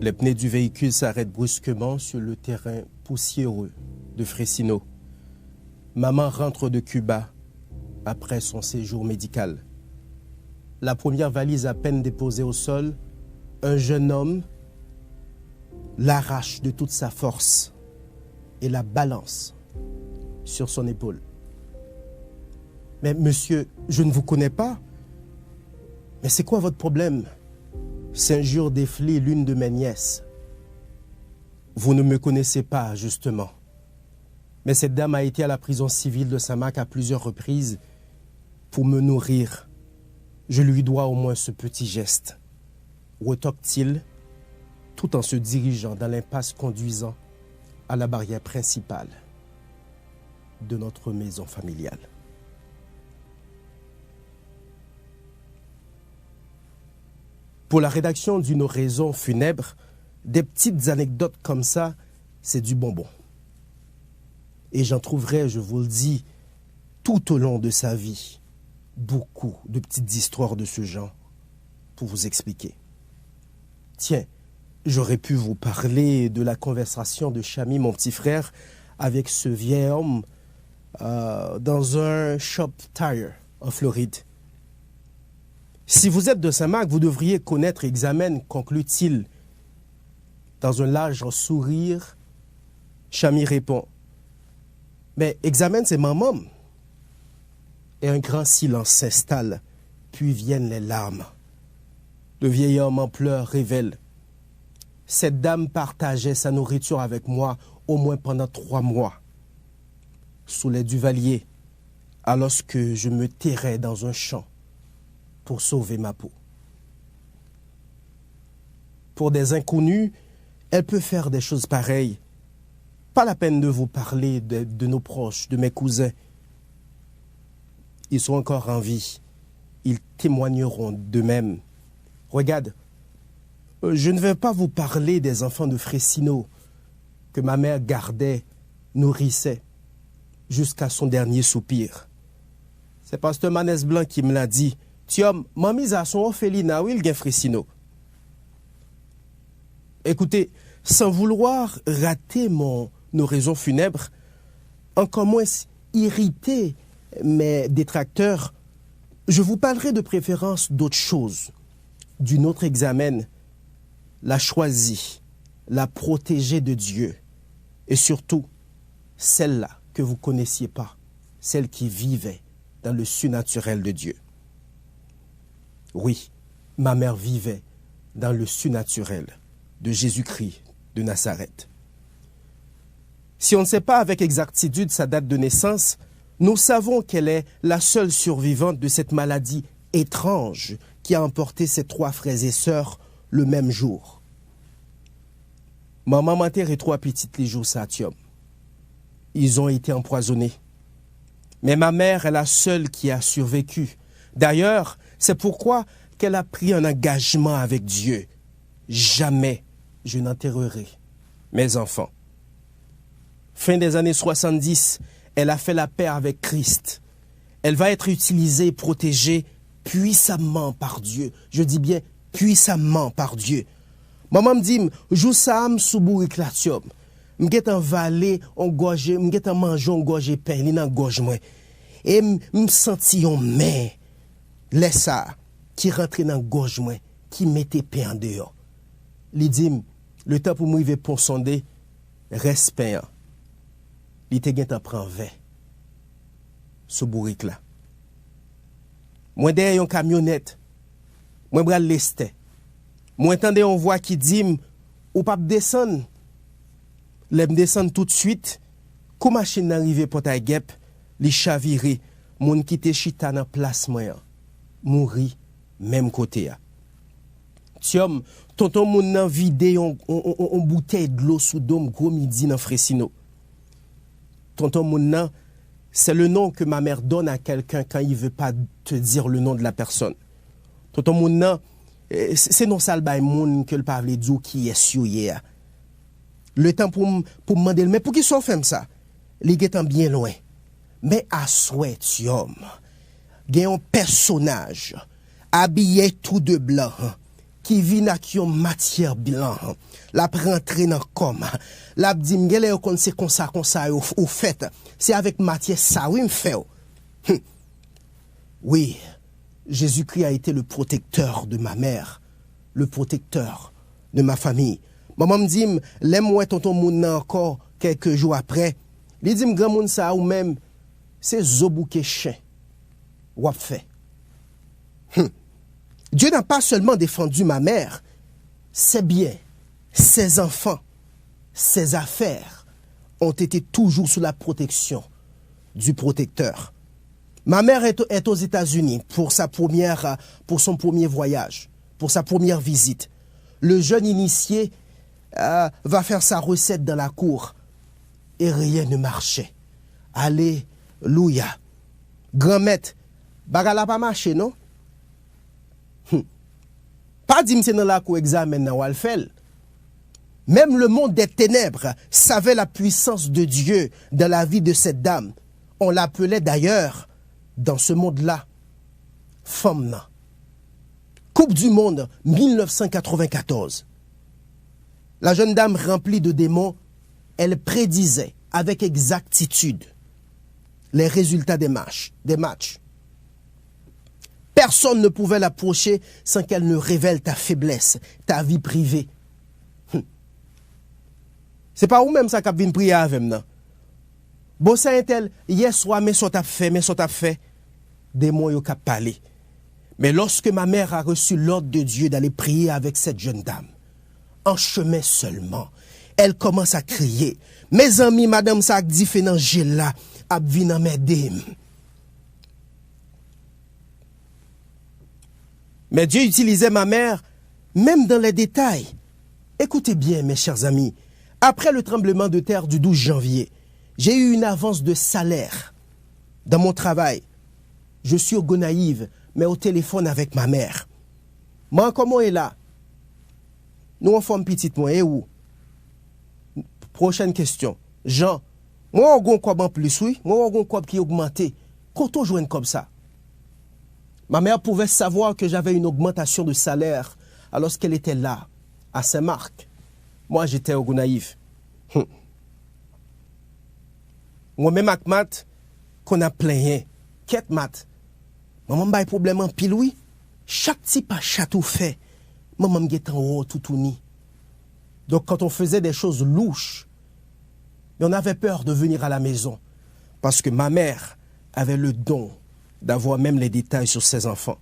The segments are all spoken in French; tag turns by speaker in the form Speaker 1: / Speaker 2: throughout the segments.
Speaker 1: Les pneus du véhicule s'arrêtent brusquement sur le terrain poussiéreux de Fressino. Maman rentre de Cuba après son séjour médical. La première valise à peine déposée au sol, un jeune homme l'arrache de toute sa force et la balance sur son épaule. « Mais monsieur, je ne vous connais pas. Mais c'est quoi votre problème ?» s'injure d'effler l'une de mes nièces. « Vous ne me connaissez pas, justement. Mais cette dame a été à la prison civile de Samak à plusieurs reprises pour me nourrir. Je lui dois au moins ce petit geste. » Retoque-t-il, tout en se dirigeant dans l'impasse conduisant à la barrière principale de notre maison familiale. Pour la rédaction d'une oraison funèbre, des petites anecdotes comme ça, c'est du bonbon. Et j'en trouverai, je vous le dis, tout au long de sa vie, beaucoup de petites histoires de ce genre pour vous expliquer. Tiens, j'aurais pu vous parler de la conversation de Chami, mon petit frère, avec ce vieil homme dans un shop tire en Floride. Si vous êtes de Samak, vous devriez connaître Examen, conclut-il. Dans un large sourire, Chami répond « Mais Examen, c'est maman. » Et un grand silence s'installe, puis viennent les larmes. Le vieil homme en pleurs révèle « Cette dame partageait sa nourriture avec moi au moins pendant 3 mois. Sous les Duvaliers, alors que je me terrais dans un champ pour sauver ma peau. » Pour des inconnus, elle peut faire des choses pareilles. Pas la peine de vous parler de nos proches, de mes cousins. Ils sont encore en vie. Ils témoigneront d'eux-mêmes. Regarde, je ne vais pas vous parler des enfants de Fressino que ma mère gardait, nourrissait, jusqu'à son dernier soupir. C'est pasteur Manès Blanc qui me l'a dit. Tiom, mamie a son orphelinat, oui, il gagne Fressino. Écoutez, sans vouloir rater mon oraison funèbre, encore moins irriter mes détracteurs, je vous parlerai de préférence d'autre chose, d'une autre Examen, la choisie, la protégée de Dieu, et surtout, celle-là que vous ne connaissiez pas, celle qui vivait dans le surnaturel de Dieu. Oui, ma mère vivait dans le surnaturel de Jésus-Christ de Nazareth. Si on ne sait pas avec exactitude sa date de naissance, nous savons qu'elle est la seule survivante de cette maladie étrange qui a emporté ses 3 frères et sœurs le même jour. Maman m'a et 3 petites les jours Satium. Ils ont été empoisonnés. Mais ma mère est la seule qui a survécu. D'ailleurs, c'est pourquoi qu'elle a pris un engagement avec Dieu. Jamais je n'enterrerai mes enfants. Fin des années 70, elle a fait la paix avec Christ. Elle va être utilisée et protégée puissamment par Dieu. Je dis bien puissamment par Dieu. Maman me dit, jou sa am sou bourrik la tiom. M'get en vale, on gorge, m'get en mangeon, on gorge pain, li nan gorge moi. Et m'senti yon main, laisse ça, qui rentre dans gorge moi, qui mettait pain en dehors. Li dit, le temps pour moi, il va sonder, respect. Li te gen tan pran vin, sou bourrik la. Moi derrière yon camionnette, moi bral leste. Moi entendez on voix qui dit ou pas descendre. L'aime descendre tout de suite. Kou machine n'arrive Port Gep, li chavire, moun qui te chita nan place moi. Mouri même côté a. Tiom, tonton moun nan vide yon bouteille de l'eau sous dôme gros midi nan Fressino. Tonton moun nan, c'est le nom que ma mère donne à quelqu'un quand il ne veut pas te dire le nom de la personne. Tonton moun nan, c'est non sal bay moun que le pavle djou qui est souillé. Le temps pour me demander, mais pour qui sont fait ça? Les gens bien loin. Mais à souhait, homme, il y a un personnage habillé tout de blanc qui vit dans matière blanc. La rentré dans comme. La dit m'gele kon c'est comme ça au fait. C'est avec matière ça oui me fait. Oui, Jésus-Christ a été le protecteur de ma mère, le protecteur de ma famille. Maman me dit l'aime ouais tonton moun encore quelques jours après. Il dit grand moun ça ou même c'est zobouke chien. Ou fait. Dieu n'a pas seulement défendu ma mère, ses biens, ses enfants, ses affaires ont été toujours sous la protection du protecteur. Ma mère est aux États-Unis pour son premier voyage, pour sa première visite. Le jeune initié va faire sa recette dans la cour et rien ne marchait. Alléluia. Grand-mère, bagala pas marché, non? Pas dit c'est dans la cour examen dans Walfel. Même le monde des ténèbres savait la puissance de Dieu dans la vie de cette dame. On l'appelait d'ailleurs, dans ce monde-là, femme. Coupe du monde 1994. La jeune dame remplie de démons, elle prédisait avec exactitude les résultats des matchs. Personne ne pouvait l'approcher sans qu'elle ne révèle ta faiblesse, ta vie privée. C'est pas ou même ça qu'a vinn prier avec moi. Bon ça est elle hier soir mais ça t'a fait démon yo k'ap parler. Mais lorsque ma mère a reçu l'ordre de Dieu d'aller prier avec cette jeune dame, en chemin seulement, elle commence à crier. Mes amis, madame ça dit fait dans là, ap vinn m'aider. Mais Dieu utilisait ma mère même dans les détails. Écoutez bien mes chers amis, après le tremblement de terre du 12 janvier, j'ai eu une avance de salaire dans mon travail. Je suis au Gonaïve, mais au téléphone avec ma mère. Moi, comment est là? Nous, on fait une petite moi, et où? Prochaine question. Jean, moi, on a un cob en plus, oui? Moi, on a un cob qui est augmenté. Quand on joue comme ça? Ma mère pouvait savoir que j'avais une augmentation de salaire alors qu'elle était là, à Saint-Marc. Moi, j'étais au Gonaïve. Moi-même, avec Matt, qu'on a plein, quête Matt. Maman m'a problème en pile, oui. Chaque type a château fait. Maman m'a en haut, tout ni. Donc, quand on faisait des choses louches, on avait peur de venir à la maison. Parce que ma mère avait le don d'avoir même les détails sur ses enfants.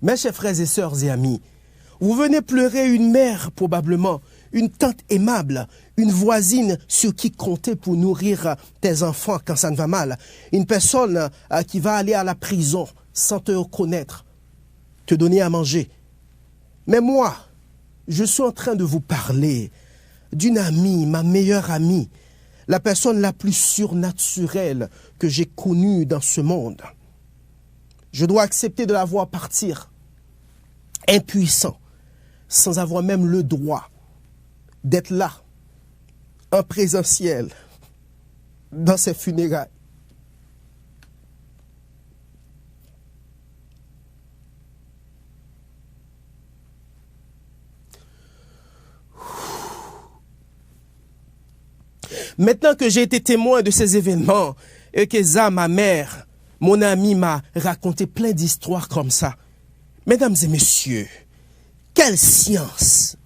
Speaker 1: Mes chers frères et sœurs et amis, vous venez pleurer une mère probablement, une tante aimable, une voisine sur qui compter pour nourrir tes enfants quand ça ne va mal, une personne qui va aller à la prison sans te reconnaître, te donner à manger. Mais moi, je suis en train de vous parler d'une amie, ma meilleure amie, la personne la plus surnaturelle que j'ai connue dans ce monde. Je dois accepter de la voir partir, impuissant, sans avoir même le droit d'être là, en présentiel, dans ses funérailles. Maintenant que j'ai été témoin de ces événements et que ça, ma mère, mon ami m'a raconté plein d'histoires comme ça. Mesdames et messieurs, quelle science,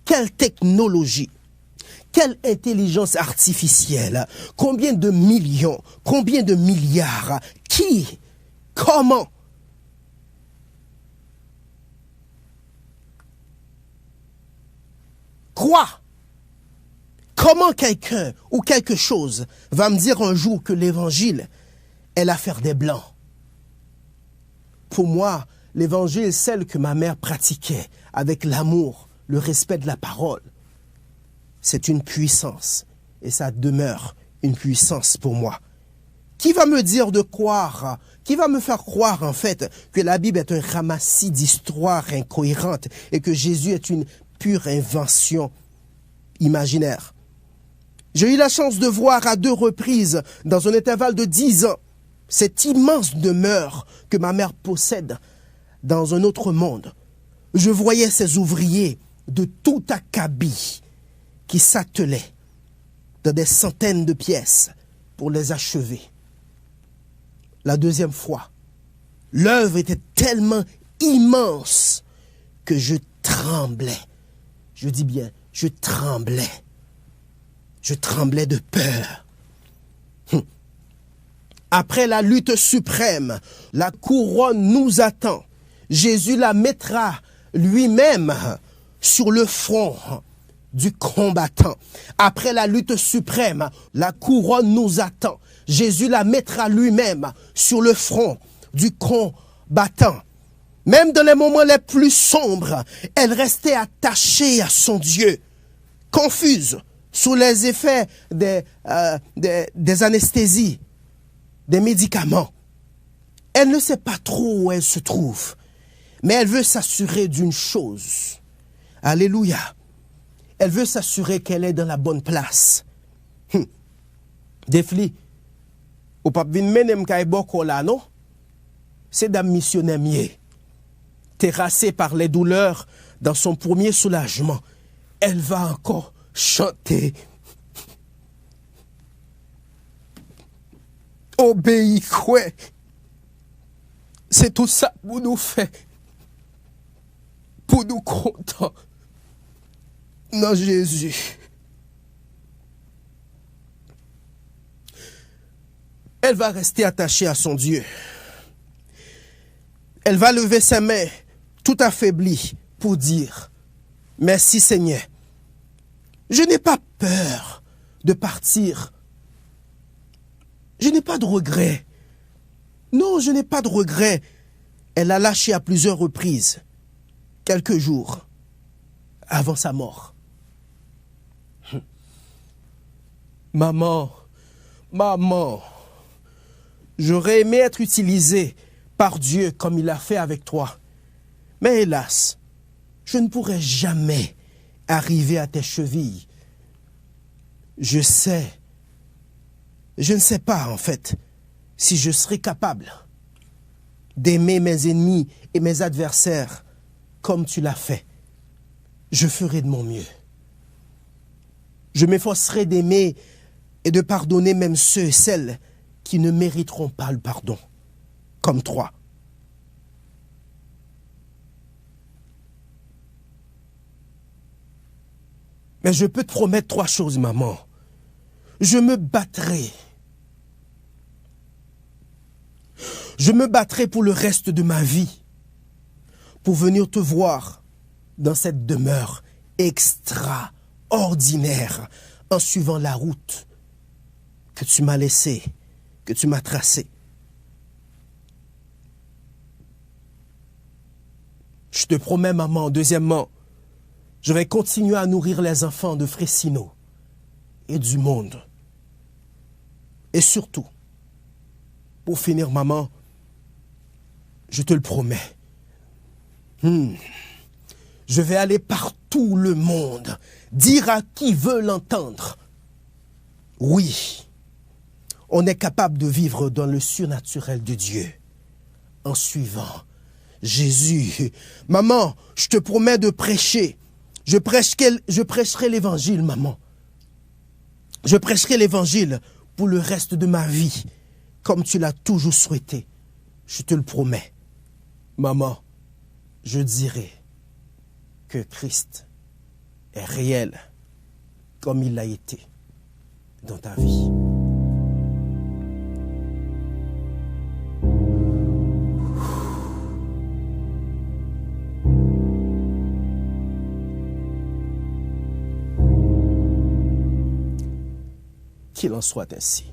Speaker 1: quelle technologie, quelle intelligence artificielle, combien de millions, combien de milliards, qui, comment? Quoi? Comment quelqu'un ou quelque chose va me dire un jour que l'évangile est l'affaire des blancs? Pour moi, l'évangile, celle que ma mère pratiquait avec l'amour, le respect de la parole, c'est une puissance et ça demeure une puissance pour moi. Qui va me dire de croire, qui va me faire croire en fait que la Bible est un ramassis d'histoires incohérentes et que Jésus est une pure invention imaginaire? J'ai eu la chance de voir à 2 reprises, dans un intervalle de 10 ans, cette immense demeure que ma mère possède dans un autre monde. Je voyais ces ouvriers de tout acabit qui s'attelaient dans des centaines de pièces pour les achever. La deuxième fois, l'œuvre était tellement immense que je tremblais. Je dis bien, je tremblais. Je tremblais de peur. Après la lutte suprême, la couronne nous attend. Jésus la mettra lui-même sur le front du combattant. Après la lutte suprême, la couronne nous attend. Jésus la mettra lui-même sur le front du combattant. Même dans les moments les plus sombres, elle restait attachée à son Dieu, confuse, sous les effets des anesthésies, des médicaments. Elle ne sait pas trop où elle se trouve, mais elle veut s'assurer d'une chose. Alléluia. Elle veut s'assurer qu'elle est dans la bonne place. Defli, ou pas vin menem kay boko la non? C'est dame missionnaire mié. Terrassée par les douleurs dans son premier soulagement, elle va encore chanter. Obéis, quoi. C'est tout ça pour nous faire. Pour nous contents. Non, Jésus. Elle va rester attachée à son Dieu. Elle va lever ses mains tout affaiblie pour dire « Merci Seigneur. Je n'ai pas peur de partir. Je n'ai pas de regret. Non, je n'ai pas de regret. » Elle a lâché à plusieurs reprises, quelques jours avant sa mort. Maman, j'aurais aimé être utilisé par Dieu comme il a fait avec toi. Mais hélas, je ne pourrai jamais arriver à tes chevilles. Je ne sais pas en fait si je serai capable d'aimer mes ennemis et mes adversaires comme tu l'as fait. Je ferai de mon mieux. Je m'efforcerai d'aimer et de pardonner même ceux et celles qui ne mériteront pas le pardon, comme toi. Mais je peux te promettre 3 choses, maman. Je me battrai. Je me battrai pour le reste de ma vie, pour venir te voir dans cette demeure extraordinaire, en suivant la route que tu m'as laissée, que tu m'as tracée. Je te promets, maman, deuxièmement, je vais continuer à nourrir les enfants de Fressino et du monde. Et surtout, pour finir, maman, je te le promets, je vais aller partout le monde, dire à qui veut l'entendre. Oui, on est capable de vivre dans le surnaturel de Dieu en suivant Jésus. Maman, je te promets de prêcher. Je prêcherai l'évangile, maman. Je prêcherai l'évangile pour le reste de ma vie, comme tu l'as toujours souhaité. Je te le promets. Maman, je dirai que Christ est réel comme il l'a été dans ta vie. Qu'il en soit ainsi.